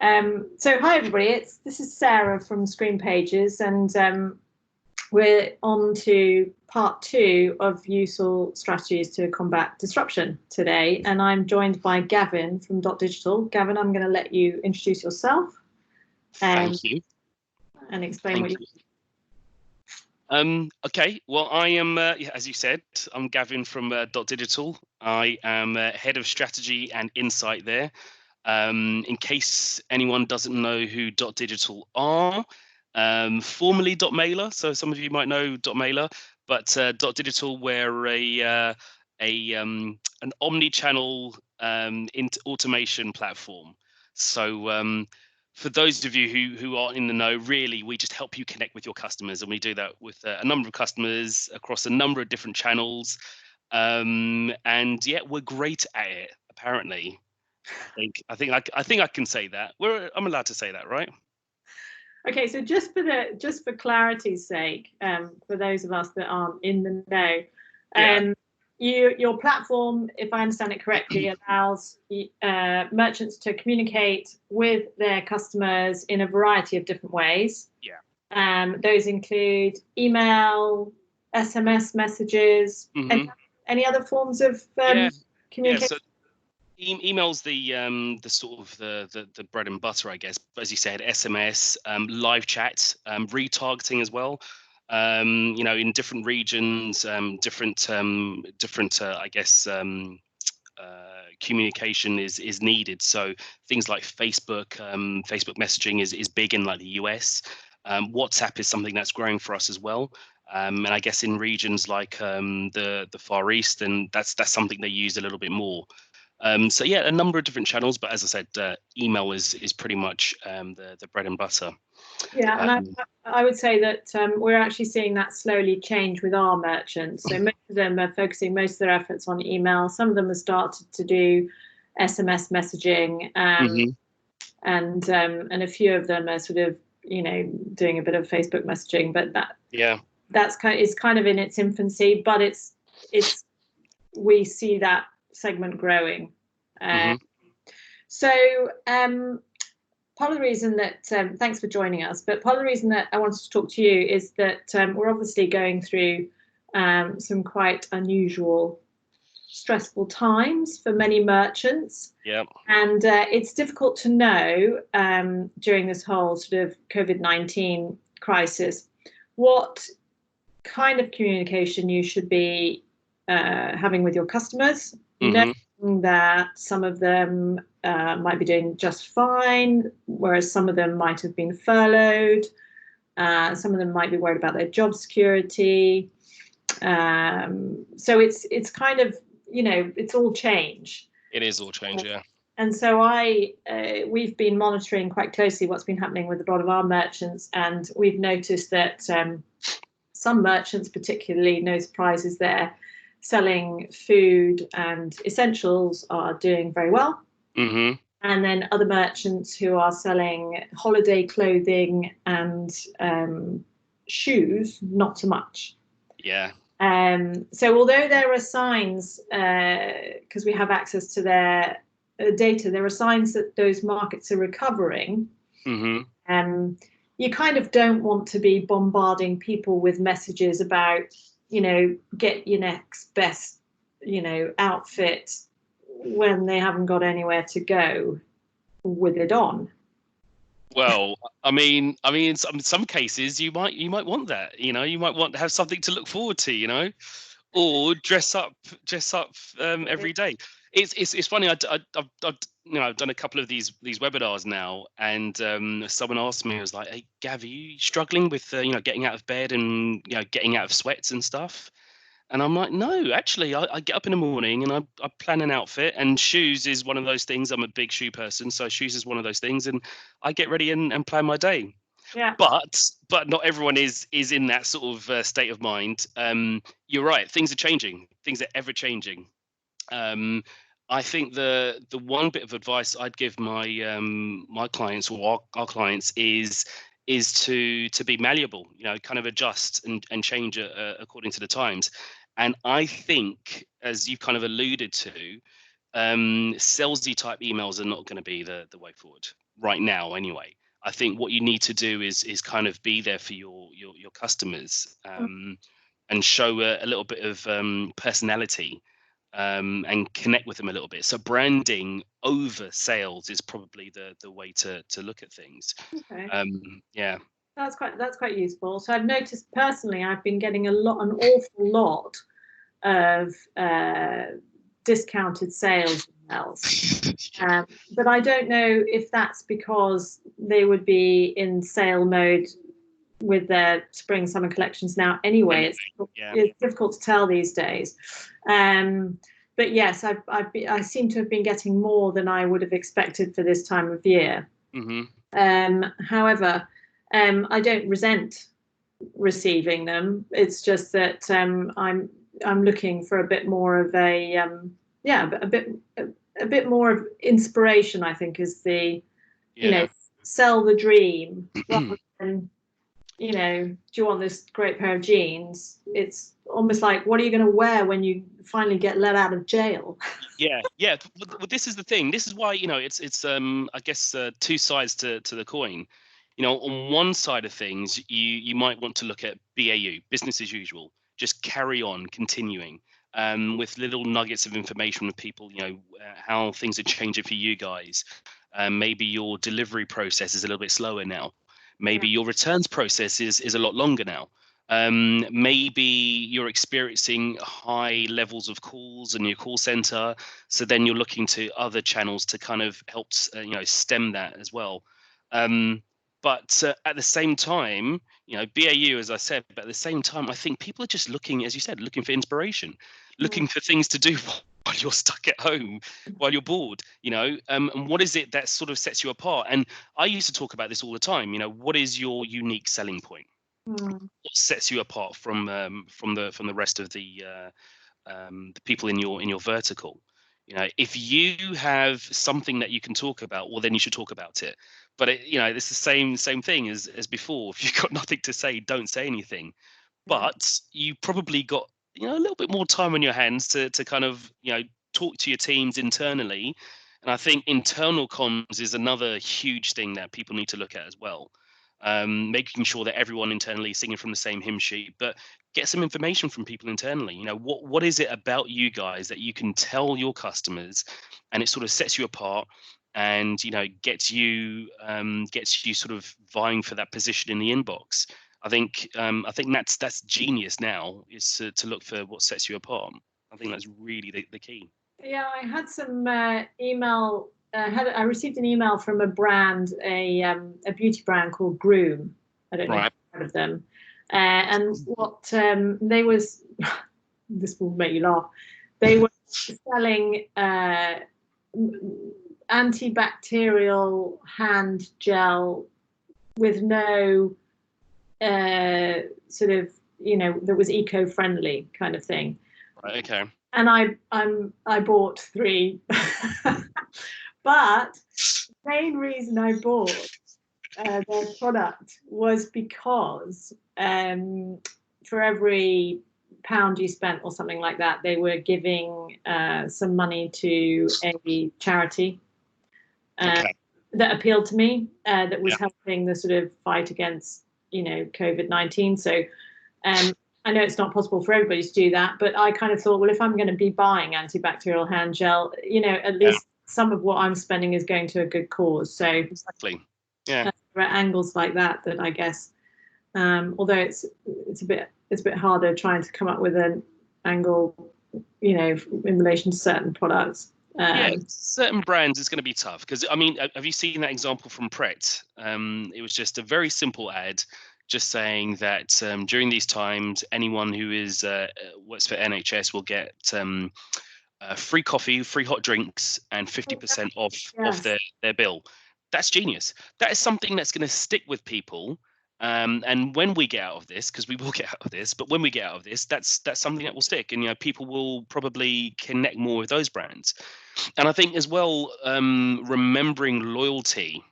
So hi everybody, this is Sarah from Screen Pages, and we're on to part 2 of useful strategies to combat disruption today, and I'm joined by Gavin from dotdigital. Gavin, I'm going to let you introduce yourself. Thank you. And explain what you. Okay, well, I am, as you said, I'm Gavin from dotdigital. I am head of strategy and insight there. In case anyone doesn't know who dotdigital are, formerly dotmailer, so some of you might know dotmailer, but dotdigital, we're an omnichannel automation platform. So for those of you who are in the know, really, we just help you connect with your customers, and we do that with a number of customers across a number of different channels. And yeah, we're great at it, apparently. I think I can say that. I'm allowed to say that, right? Okay, so just for clarity's sake, for those of us that aren't in the know, your platform, if I understand it correctly, allows merchants to communicate with their customers in a variety of different ways. Yeah. Those include email, SMS messages, Mm-hmm. any other forms of communication. So email's the sort of the bread and butter, I guess. But as you said, SMS, live chat, retargeting as well. In different regions, different I guess communication is needed. So things like Facebook messaging is big in like the US. WhatsApp is something that's growing for us as well. And I guess in regions like the Far East, and that's something they use a little bit more. So yeah, a number of different channels, but as I said, email is pretty much the bread and butter. Yeah, and I would say that we're actually seeing that slowly change with our merchants. So most of them are focusing most of their efforts on email. Some of them have started to do SMS messaging, and a few of them are sort of doing a bit of Facebook messaging. But that's kind of in its infancy. But we see that segment growing. So part of the reason that thanks for joining us, but part of the reason that I wanted to talk to you is that we're obviously going through some quite unusual, stressful times for many merchants. Yeah. And it's difficult to know during this whole sort of COVID-19 crisis what kind of communication you should be having with your customers, knowing that some of them might be doing just fine, whereas some of them might have been furloughed. Some of them might be worried about their job security. So it's kind of, it's all change. It is all change, yeah. And so we've been monitoring quite closely what's been happening with a lot of our merchants, and we've noticed that some merchants, particularly, no surprises there, selling food and essentials, are doing very well. And then other merchants who are selling holiday clothing and shoes, not so much. Yeah. So although there are signs, because we have access to their data, there are signs that those markets are recovering. You kind of don't want to be bombarding people with messages about, get your next best, outfit when they haven't got anywhere to go with it on. Well, I mean, in some cases you might want that. You might want to have something to look forward to. Or dress up every day. It's funny. I've done a couple of these webinars now, and someone asked me, I was like, "Hey, Gav, are you struggling with getting out of bed and getting out of sweats and stuff?" And I'm like, no, actually, I get up in the morning and I plan an outfit, and shoes is one of those things. I'm a big shoe person, so shoes is one of those things, and I get ready and plan my day. Yeah. But not everyone is in that sort of state of mind. You're right. Things are changing. Things are ever changing. I think the one bit of advice I'd give my clients, or our clients, is to be malleable. Kind of adjust and change according to the times. And I think, as you've kind of alluded to, salesy type emails are not going to be the way forward. right now anyway. I think what you need to do is kind of be there for your customers, and show a little bit of personality, and connect with them a little bit. So branding over sales is probably the way to look at things. Okay. Yeah. That's quite useful. So I've noticed personally, I've been getting an awful lot of discounted sales emails. But I don't know if that's because they would be in sale mode with their spring summer collections now anyway. It's difficult to tell these days. But yes, I seem to have been getting more than I would have expected for this time of year. However, I don't resent receiving them. It's just that I'm looking for a bit more of a bit more of inspiration, I think, is the sell the dream rather than, do you want this great pair of jeans? It's almost like, what are you going to wear when you finally get let out of jail? Yeah. Well, this is the thing. This is why, it's I guess two sides to the coin. On one side of things, you might want to look at BAU, business as usual. Just carry on, continuing, with little nuggets of information with people. How things are changing for you guys. Maybe your delivery process is a little bit slower now. Maybe your returns process is a lot longer now. Maybe you're experiencing high levels of calls in your call center, so then you're looking to other channels to kind of help stem that as well. But at the same time, BAU, as I said, but at the same time, I think people are just looking, as you said, looking for inspiration, looking for things to do while you're stuck at home, while you're bored, and what is it that sort of sets you apart? And I used to talk about this all the time. What is your unique selling point? What sets you apart from the rest of the people in your vertical? If you have something that you can talk about, well, then you should talk about it. But it's the same thing as before. If you've got nothing to say, don't say anything. But you probably got a little bit more time on your hands to kind of talk to your teams internally. And I think internal comms is another huge thing that people need to look at as well. Making sure that everyone internally is singing from the same hymn sheet, but get some information from people internally. What is it about you guys that you can tell your customers, and it sort of sets you apart, and gets you sort of vying for that position in the inbox. I think that's genius now, is to look for what sets you apart. I think that's really the key. Yeah, I had some email. I received an email from a brand, a beauty brand called Groom. I don't know if you've heard of them. And what they was, this will make you laugh. They were selling antibacterial hand gel with no sort of, that was eco-friendly kind of thing. Right. Okay. And I bought 3. But the main reason I bought their product was because for every £1 you spent or something like that, they were giving some money to a charity that appealed to me, that was helping the sort of fight against COVID-19. So I know it's not possible for everybody to do that, but I kind of thought, well, if I'm going to be buying antibacterial hand gel, at least some of what I'm spending is going to a good cause. So exactly, there are angles like that I guess, although it's a bit harder trying to come up with an angle, in relation to certain products. Certain brands is going to be tough, because I mean, have you seen that example from Pret? It was just a very simple ad, just saying that during these times, anyone who is works for NHS will get free coffee, free hot drinks, and 50% off their bill. That's genius. That is something that's going to stick with people. And when we get out of this, because we will get out of this, but when we get out of this, that's something that will stick, and people will probably connect more with those brands. And I think as well, remembering loyalty.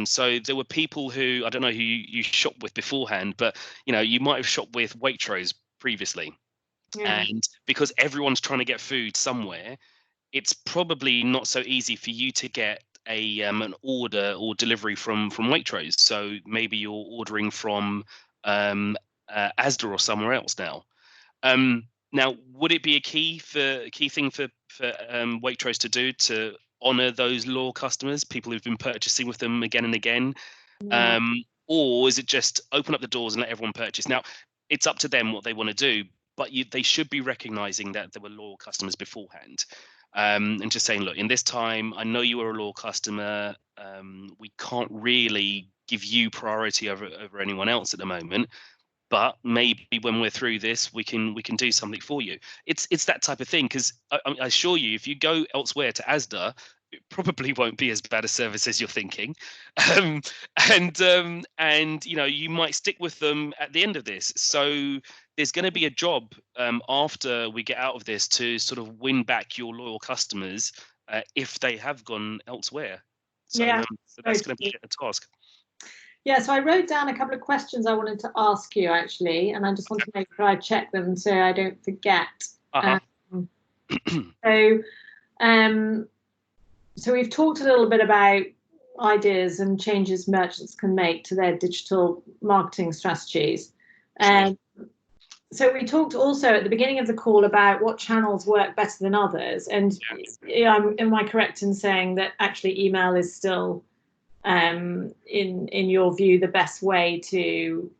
So there were people who, I don't know who you shopped with beforehand, but you might have shopped with Waitrose previously. And because everyone's trying to get food somewhere, it's probably not so easy for you to get an order or delivery from Waitrose. So maybe you're ordering from Asda or somewhere else now. Now, would it be a key thing for Waitrose to do to honor those loyal customers, people who've been purchasing with them again and again? Yeah. Or is it just open up the doors and let everyone purchase? Now, it's up to them what they want to do, but they should be recognizing that there were loyal customers beforehand. And just saying, look, in this time, I know you are a loyal customer. We can't really give you priority over anyone else at the moment, but maybe when we're through this, we can do something for you. It's that type of thing, because I assure you, if you go elsewhere to Asda, it probably won't be as bad a service as you're thinking, um, and you might stick with them at the end of this. So there's going to be a job after we get out of this to sort of win back your loyal customers if they have gone elsewhere. So, Yeah, so that's going to be a task. Yeah, so I wrote down a couple of questions I wanted to ask you, actually, and I just want to make sure I check them so I don't forget. So we've talked a little bit about ideas and changes merchants can make to their digital marketing strategies. And so we talked also at the beginning of the call about what channels work better than others. And am I correct in saying that actually email is still, in your view, the best way to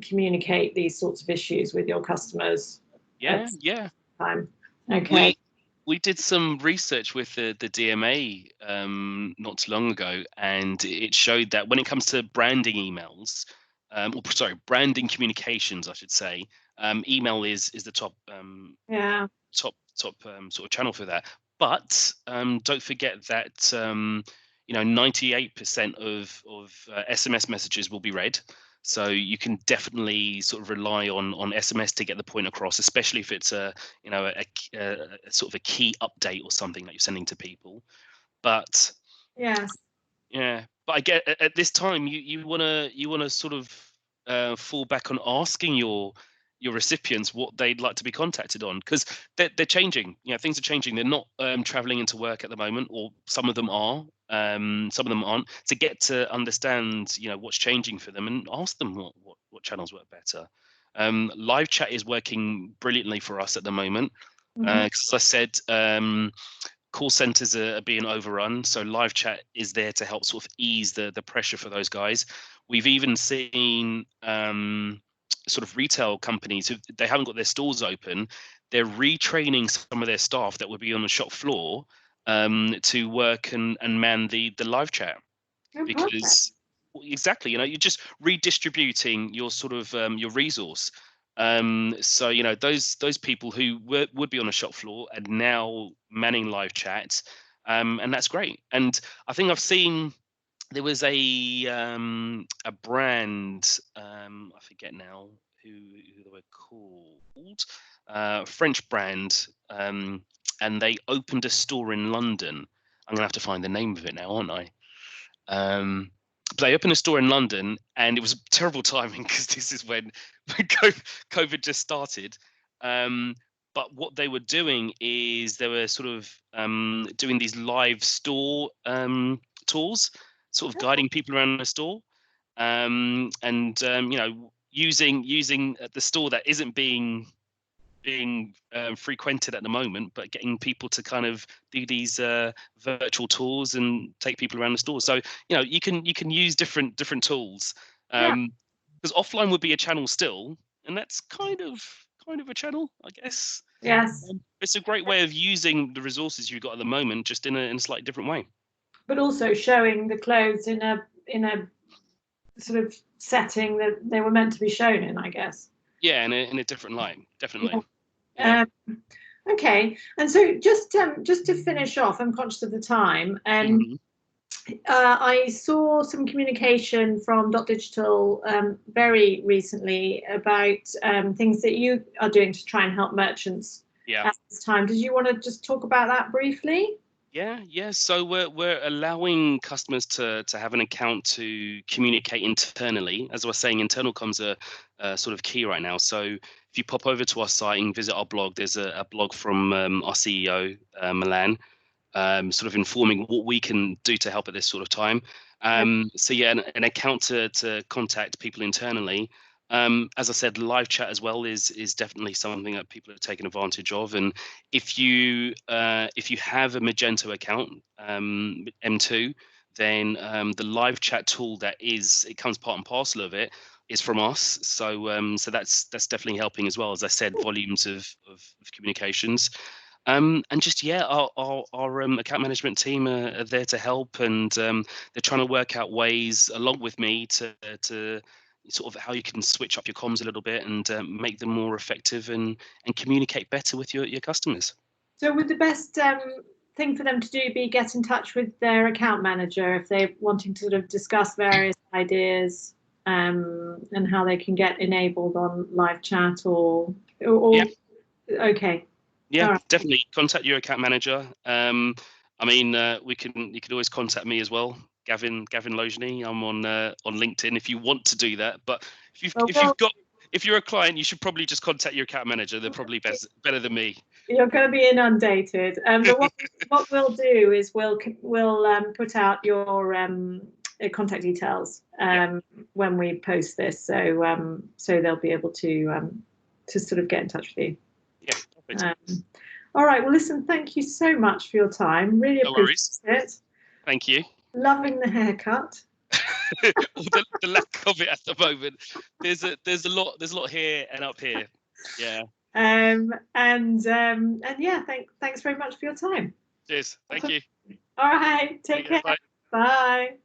communicate these sorts of issues with your customers? Yeah. Okay. We did some research with the DMA not too long ago, and it showed that when it comes to branding emails, branding communications, I should say, email is the top top sort of channel for that. But don't forget that 98% of SMS messages will be read. So you can definitely sort of rely on SMS to get the point across, especially if it's a sort of a key update or something that you're sending to people. But but I get at this time you wanna sort of fall back on asking your recipients what they'd like to be contacted on, because they're changing. Things are changing. They're not traveling into work at the moment, or some of them are. Some of them aren't. To get to understand, what's changing for them, and ask them what channels work better. Live chat is working brilliantly for us at the moment. Because as I said, call centers are being overrun, so live chat is there to help sort of ease the pressure for those guys. We've even seen sort of retail companies who they haven't got their stores open. They're retraining some of their staff that would be on the shop floor to work and man the live chat. Because exactly, you're just redistributing your sort of your resource. So those people who would be on a shop floor are now manning live chat, and that's great. And I think I've seen there was a brand, I forget now who they were called, French brand, and they opened a store in London. I'm gonna have to find the name of it now, aren't I? But they opened a store in London, and it was terrible timing because this is when COVID just started. But what they were doing is they were sort of doing these live store tours, sort of guiding people around the store, and using the store that isn't being frequented at the moment, but getting people to kind of do these virtual tours and take people around the store. So you can use different tools, because offline would be a channel still, and that's kind of a channel, I guess. Yes. It's a great way of using the resources you've got at the moment, just in a slightly different way. But also showing the clothes in a sort of setting that they were meant to be shown in, I guess. Yeah, in a different light, definitely. Yeah. Okay, and so just to finish off, I'm conscious of the time, and I saw some communication from dotdigital very recently about things that you are doing to try and help merchants at this time. Did you want to just talk about that briefly? Yeah. So we're allowing customers to have an account to communicate internally. As I was saying, internal comms are sort of key right now. So if you pop over to our site and visit our blog, there's a blog from our CEO, Milan. sort of informing what we can do to help at this sort of time. So yeah, an account to contact people internally. As I said, live chat as well is definitely something that people are taking advantage of. And if you have a Magento account, M2, then the live chat tool it comes part and parcel of it, is from us. So that's definitely helping as well. As I said, volumes of communications. And just our account management team are there to help, and they're trying to work out ways along with me to sort of how you can switch up your comms a little bit and make them more effective and communicate better with your customers. So would the best thing for them to do be get in touch with their account manager if they're wanting to sort of discuss various ideas and how they can get enabled on live chat or Yeah. Okay. Yeah, right. Definitely contact your account manager. I mean, you can always contact me as well, Gavin Lojny. I'm on LinkedIn if you want to do that. But if you're a client, you should probably just contact your account manager. They're probably better than me. You're going to be inundated. But what we'll do is we'll put out your contact details when we post this, so they'll be able to sort of get in touch with you. Yeah, perfect. All right. Well, listen, thank you so much for your time. Really appreciate it. Thank you. Loving the haircut. the lack of it at the moment. There's a lot here and up here. Yeah. And yeah, thanks very much for your time. Cheers. Thank you. All right. Take care. Bye. Bye.